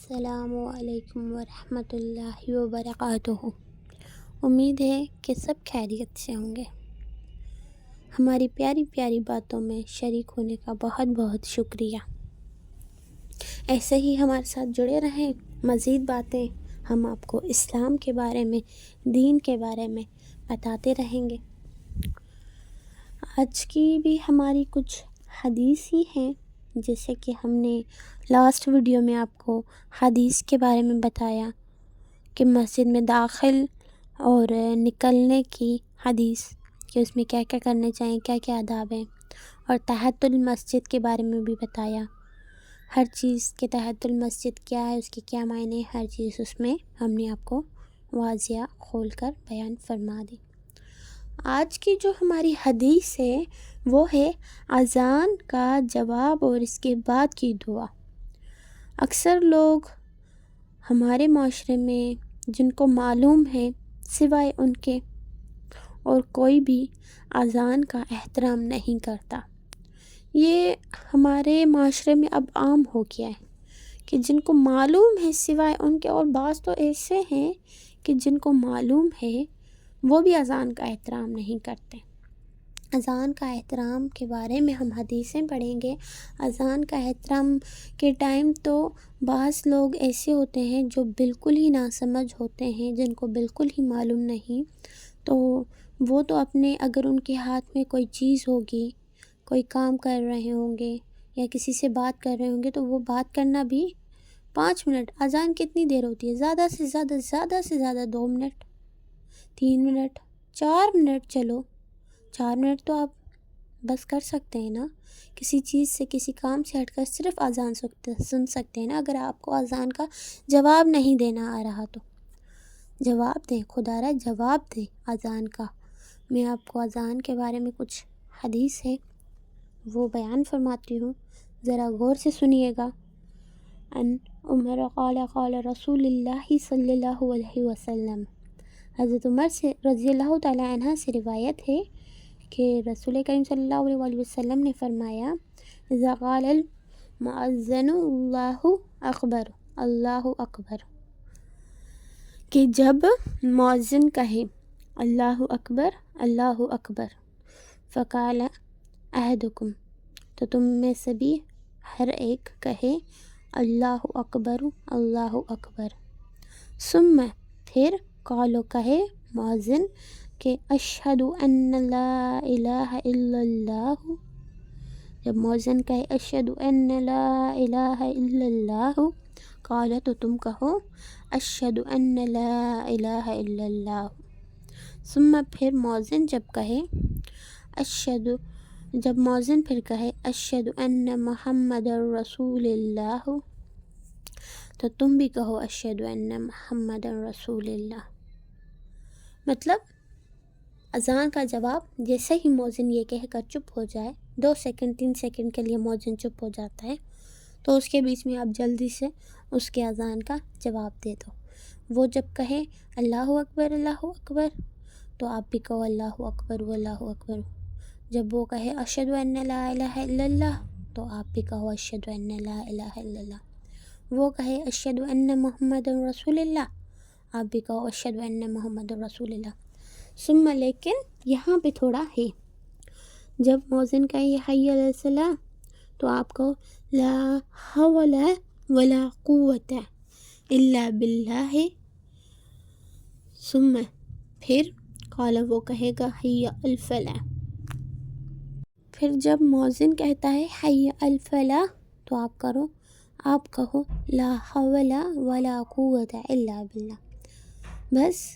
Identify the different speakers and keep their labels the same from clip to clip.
Speaker 1: السلام علیکم ورحمۃ اللہ وبرکاتہ۔ امید ہے کہ سب خیریت سے ہوں گے۔ ہماری پیاری پیاری باتوں میں شریک ہونے کا بہت بہت شکریہ۔ ایسے ہی ہمارے ساتھ جڑے رہیں، مزید باتیں ہم آپ کو اسلام کے بارے میں، دین کے بارے میں بتاتے رہیں گے۔ آج کی بھی ہماری کچھ حدیث ہی ہیں، جیسے کہ ہم نے لاسٹ ویڈیو میں آپ کو حدیث کے بارے میں بتایا کہ مسجد میں داخل اور نکلنے کی حدیث، کہ اس میں کیا کیا کرنے چاہیے، کیا کیا آداب ہیں، اور تحیۃ المسجد کے بارے میں بھی بتایا۔ ہر چیز کے تحیۃ المسجد کیا ہے، اس کے کیا معنی، ہر چیز اس میں ہم نے آپ کو واضح کھول کر بیان فرما دی۔ آج کی جو ہماری حدیث ہے وہ ہے اذان کا جواب اور اس کے بعد کی دعا۔ اکثر لوگ ہمارے معاشرے میں جن کو معلوم ہے، سوائے ان کے اور کوئی بھی اذان کا احترام نہیں کرتا۔ یہ ہمارے معاشرے میں اب عام ہو گیا ہے کہ جن کو معلوم ہے سوائے ان کے، اور بعض تو ایسے ہیں کہ جن کو معلوم ہے وہ بھی اذان کا احترام نہیں کرتے۔ اذان کا احترام کے بارے میں ہم حدیثیں پڑھیں گے۔ اذان کا احترام کے ٹائم تو بعض لوگ ایسے ہوتے ہیں جو بالکل ہی ناسمجھ ہوتے ہیں، جن کو بالکل ہی معلوم نہیں، تو وہ تو اپنے، اگر ان کے ہاتھ میں کوئی چیز ہوگی، کوئی کام کر رہے ہوں گے یا کسی سے بات کر رہے ہوں گے، تو وہ بات کرنا بھی 5 منٹ، اذان کتنی دیر ہوتی ہے؟ زیادہ سے زیادہ 2 منٹ، 3 منٹ، 4 منٹ، چلو 4 منٹ تو آپ بس کر سکتے ہیں نا۔ کسی چیز سے، کسی کام سے ہٹ کر صرف اذان سن سکتے ہیں نا۔ اگر آپ کو اذان کا جواب نہیں دینا آ رہا تو جواب دیں، خدا را جواب دیں اذان کا۔ میں آپ کو اذان کے بارے میں کچھ حدیث ہے وہ بیان فرماتی ہوں، ذرا غور سے سنیے گا۔ ان عمر قال قال رسول اللہ صلی اللہ علیہ وسلم، حضرت عمر سے رضی اللہ تعالی عنہ سے روایت ہے کہ رسول کریم صلی اللہ علیہ وسلم نے فرمایا، اذا قال المؤذن اللہ اکبر، اللہ اکبر، کہ جب مؤذن کہے اللہ اکبر، اللہ اکبر، فقال احدکم، تو تم میں سے بھی ہر ایک کہے اللہ اکبر، اللہ اکبر، ثم، پھر قالو، کہے مؤذن کہ اشہد ان لا الہ الا اللہ، جب مؤذن کہے اشہد ان لا الہ الا اللہ، قال، تو تم کہو اشہد ان لا الہ الا اللہ، ثم، پھر مؤذن جب کہے جب مؤذن پھر کہے اشہد ان محمد رسول اللہ، تو تم بھی کہو اشہد ان محمد رسول اللہ۔ مطلب اذان کا جواب جیسے ہی مؤذن یہ کہہ کر چپ ہو جائے، 2 سیکنڈ 3 سیکنڈ کے لیے مؤذن چپ ہو جاتا ہے، تو اس کے بیچ میں آپ جلدی سے اس کے اذان کا جواب دے دو۔ وہ جب کہے اللہ اکبر، تو آپ بھی کہو اللہ اکبر واللہ اکبر۔ جب وہ کہے اشہد ان لا الہ الا اللہ، تو آپ بھی کہو اشہد ان لا الہ الا اللہ۔ وہ کہے اشہد ان محمد رسول اللہ، آپ بھی کہو اشہد ان محمد رسول اللہ۔ ثم، لیکن یہاں پہ تھوڑا ہے، جب مؤذن کہے حی علی الصلاۃ، تو آپ کو لا حول ولا قوت الا باللہ، ثم، پھر قال، وہ کہے گا حی الفلاح۔ پھر جب مؤذن کہتا ہے حی الفلاح، تو آپ کہو لا حول ولا قوت الا باللہ۔ بس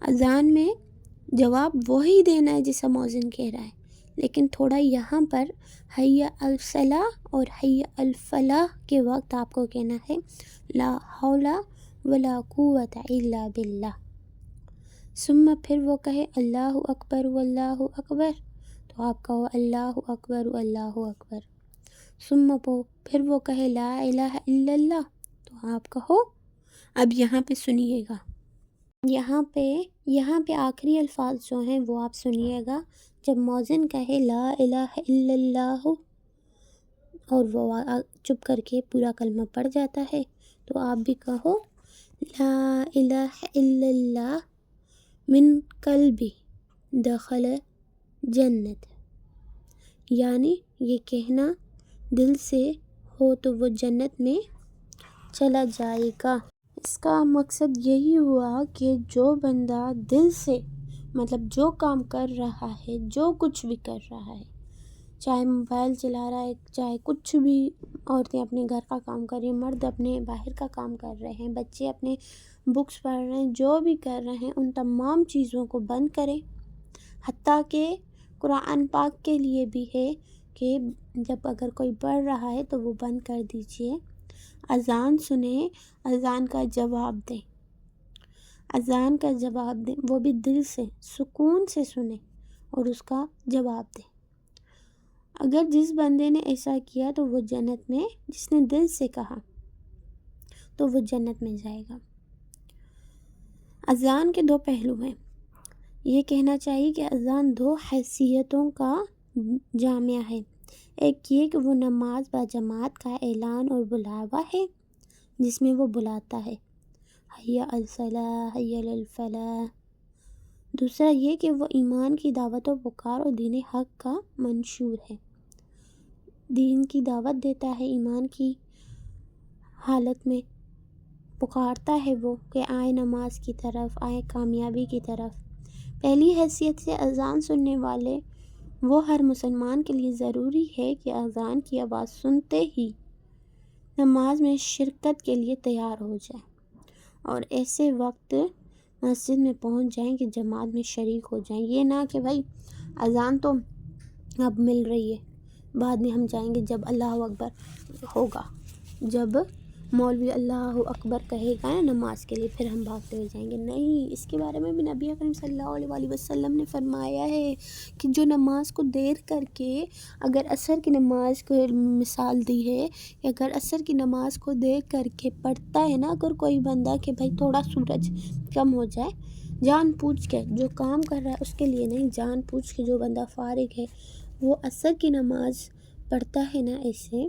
Speaker 1: اذان میں جواب وہی دینا ہے جیسا مؤذن کہہ رہا ہے، لیکن تھوڑا یہاں پر حی الصلاۃ اور حی الفلاح کے وقت آپ کو کہنا ہے لا حول ولا قوت الا باللہ۔ ثم، پھر وہ کہے اللہ اکبر واللہ اکبر، تو آپ کہو اللہ اکبر واللہ اکبر۔ ثم، پھر وہ کہے لا الہ الا اللہ، تو آپ کہو، اب یہاں پہ سنیے گا، یہاں پہ آخری الفاظ جو ہیں وہ آپ سنیے گا۔ جب مؤذن کہے لا الہ الا اللہ اور وہ چپ کر کے پورا کلمہ پڑھ جاتا ہے، تو آپ بھی کہو لا الہ الا اللہ من قلبی دخل جنت، یعنی یہ کہنا دل سے ہو تو وہ جنت میں چلا جائے گا۔ اس کا مقصد یہی ہوا کہ جو بندہ دل سے مطلب جو کام کر رہا ہے، جو کچھ بھی کر رہا ہے، چاہے موبائل چلا رہا ہے، چاہے کچھ بھی، عورتیں اپنے گھر کا کام کر رہی ہیں، مرد اپنے باہر کا کام کر رہے ہیں، بچے اپنے بکس پڑھ رہے ہیں، جو بھی کر رہے ہیں ان تمام چیزوں کو بند کریں۔ حتیٰ کہ قرآن پاک کے لیے بھی ہے کہ جب اگر کوئی پڑھ رہا ہے تو وہ بند کر دیجئے، اذان سنیں، اذان کا جواب دیں، اذان کا جواب دیں، وہ بھی دل سے سکون سے سنیں اور اس کا جواب دیں۔ اگر جس بندے نے ایسا کیا تو وہ جنت میں، جس نے دل سے کہا تو وہ جنت میں جائے گا۔ اذان کے دو پہلو ہیں۔ یہ کہنا چاہیے کہ اذان دو حیثیتوں کا جامعہ ہے۔ ایک یہ کہ وہ نماز با جماعت کا اعلان اور بلاوا ہے جس میں وہ بلاتا ہے حی علی الصلاۃ حی علی الفلاح۔ دوسرا یہ کہ وہ ایمان کی دعوت و پکار اور دین حق کا منشور ہے، دین کی دعوت دیتا ہے، ایمان کی حالت میں پکارتا ہے وہ کہ آئے نماز کی طرف، آئے کامیابی کی طرف۔ پہلی حیثیت سے اذان سننے والے وہ ہر مسلمان کے لیے ضروری ہے کہ اذان کی آواز سنتے ہی نماز میں شرکت کے لیے تیار ہو جائے اور ایسے وقت مسجد میں پہنچ جائیں کہ جماعت میں شریک ہو جائیں۔ یہ نہ کہ بھائی اذان تو اب مل رہی ہے، بعد میں ہم جائیں گے جب اللہ اکبر ہوگا، جب مولوی اللہ اکبر کہے گا نا نماز کے لیے، پھر ہم بھاگتے ہوئے جائیں گے۔ نہیں، اس کے بارے میں بھی نبی اکرم صلی اللہ علیہ وآلہ وسلم نے فرمایا ہے کہ جو نماز کو دیر کر کے، اگر عصر کی نماز کو مثال دی ہے کہ اگر عصر کی نماز کو دیر کر کے پڑھتا ہے نا اگر کوئی بندہ کہ بھائی تھوڑا سورج کم ہو جائے، جان پوچھ کے جو کام کر رہا ہے اس کے لیے نہیں، جان پوچھ کے جو بندہ فارغ ہے وہ عصر کی نماز پڑھتا ہے نا ایسے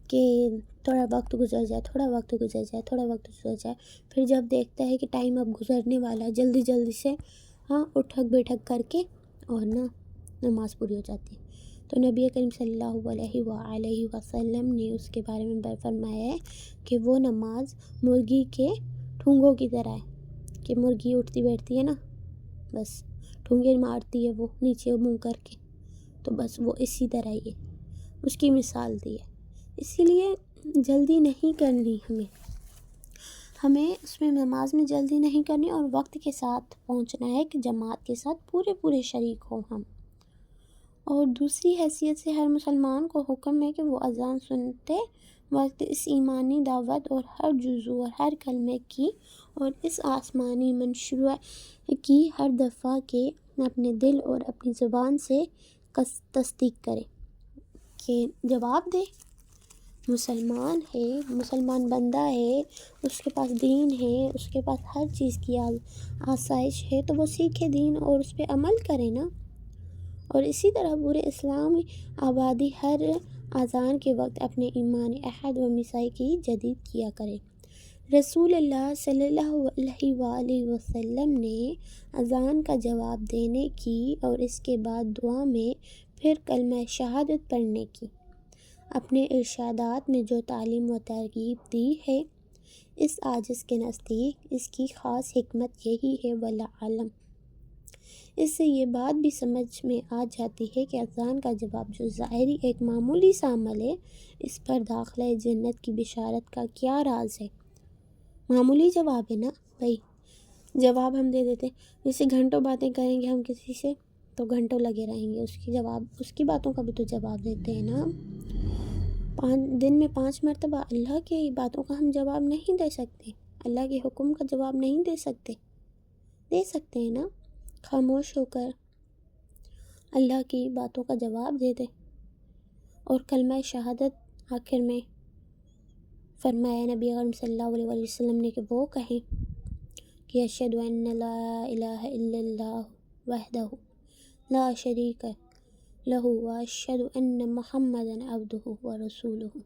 Speaker 1: کہ تھوڑا وقت گزر جائے، تھوڑا وقت گزر جائے، تھوڑا وقت گزر جائے، پھر جب دیکھتا ہے کہ ٹائم اب گزرنے والا ہے، جلدی جلدی سے اٹھک بیٹھک کر کے اور نماز پوری ہو جاتی ہے۔ تو نبی کریم صلی اللہ علیہ وآلہ وسلم نے اس کے بارے میں فرمایا ہے کہ وہ نماز مرغی کے ٹھونگوں کی طرح ہے کہ مرغی اٹھتی بیٹھتی ہے نا، بس ٹھونگے مارتی ہے وہ نیچے منہ کر کے، تو بس وہ اسی طرح ہی ہے، اس کی مثال دی ہے۔ اسی لیے جلدی نہیں کرنی ہمیں اس میں نماز میں جلدی نہیں کرنی اور وقت کے ساتھ پہنچنا ہے کہ جماعت کے ساتھ پورے شریک ہوں ہم۔ اور دوسری حیثیت سے ہر مسلمان کو حکم ہے کہ وہ اذان سنتے وقت اس ایمانی دعوت اور ہر جزو اور ہر کلمے کی اور اس آسمانی منشور کی ہر دفعہ کے اپنے دل اور اپنی زبان سے تصدیق کرے کہ جواب دے، مسلمان ہے، مسلمان بندہ ہے، اس کے پاس دین ہے، اس کے پاس ہر چیز کی آسائش ہے، تو وہ سیکھے دین اور اس پہ عمل کرے نا۔ اور اسی طرح پورے اسلامی آبادی ہر اذان کے وقت اپنے ایمانی عہد و میثاق کی جدید کیا کرے۔ رسول اللہ صلی اللہ علیہ وآلہ وسلم نے اذان کا جواب دینے کی اور اس کے بعد دعا میں پھر کلمہ شہادت پڑھنے کی اپنے ارشادات میں جو تعلیم و ترغیب دی ہے، اس عاجز کے نزدیک اس کی خاص حکمت یہی ہے، واللہ عالم۔ اس سے یہ بات بھی سمجھ میں آ جاتی ہے کہ اذان کا جواب جو ظاہری ایک معمولی سا عمل ہے، اس پر داخلہ جنت کی بشارت کا کیا راز ہے۔ معمولی جواب ہے نا بھائی، جواب ہم دے دیتے ہیں، جیسے گھنٹوں باتیں کریں گے ہم کسی سے تو گھنٹوں لگے رہیں گے، اس کی باتوں کا بھی تو جواب دیتے ہیں نا۔ دن میں 5 مرتبہ اللہ کی باتوں کا ہم جواب نہیں دے سکتے، اللہ کے حکم کا جواب نہیں دے سکتے ہیں نا، خاموش ہو کر اللہ کی باتوں کا جواب دے دیں۔ اور کلمہ شہادت آخر میں فرمایا نبی اکرم صلی اللہ علیہ وآلہ وسلم نے کہ وہ کہیں کہ اشہد ان لا الہ الا اللہ وحدہ لا شریک لہ واشہد ان محمدا عبدہ ورسولہ۔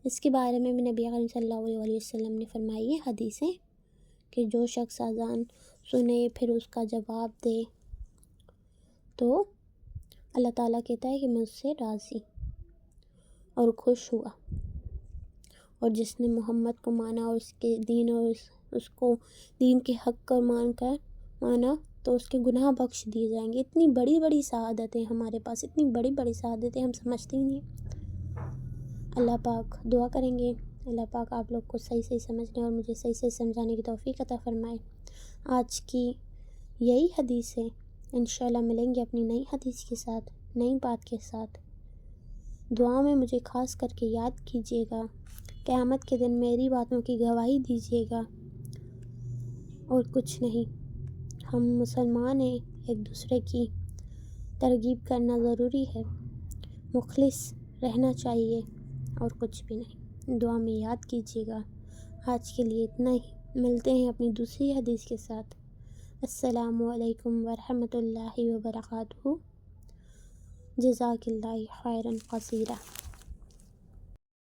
Speaker 1: اس کے بارے میں بھی نبی کریم صلی اللہ علیہ وسلم نے فرمائی ہے حدیثیں کہ جو شخص اذان سنے پھر اس کا جواب دے تو اللہ تعالیٰ کہتا ہے کہ میں اس سے راضی اور خوش ہوا، اور جس نے محمد کو مانا اور اس کے دین اور اس کو دین کے حق کا مانا تو اس کے گناہ بخش دیے جائیں گے۔ اتنی بڑی بڑی سعادتیں ہمارے پاس، اتنی بڑی بڑی سعادتیں ہم سمجھتے ہی نہیں۔ اللہ پاک دعا کریں گے اللہ پاک آپ لوگ کو صحیح صحیح سمجھنے اور مجھے صحیح صحیح سمجھانے کی توفیق عطا فرمائے۔ آج کی یہی حدیث ہے، انشاءاللہ ملیں گے اپنی نئی حدیث کے ساتھ، نئی بات کے ساتھ۔ دعا میں مجھے خاص کر کے یاد کیجیے گا، قیامت کے دن میری باتوں کی گواہی دیجیے گا، اور کچھ نہیں۔ ہم مسلمان ہیں، ایک دوسرے کی ترغیب کرنا ضروری ہے، مخلص رہنا چاہیے اور کچھ بھی نہیں۔ دعا میں یاد کیجیے گا۔ آج کے لیے اتنا ہی، ملتے ہیں اپنی دوسری حدیث کے ساتھ۔ السلام علیکم ورحمۃ اللہ وبرکاتہ۔ جزاک اللہ خیرا کثیرا۔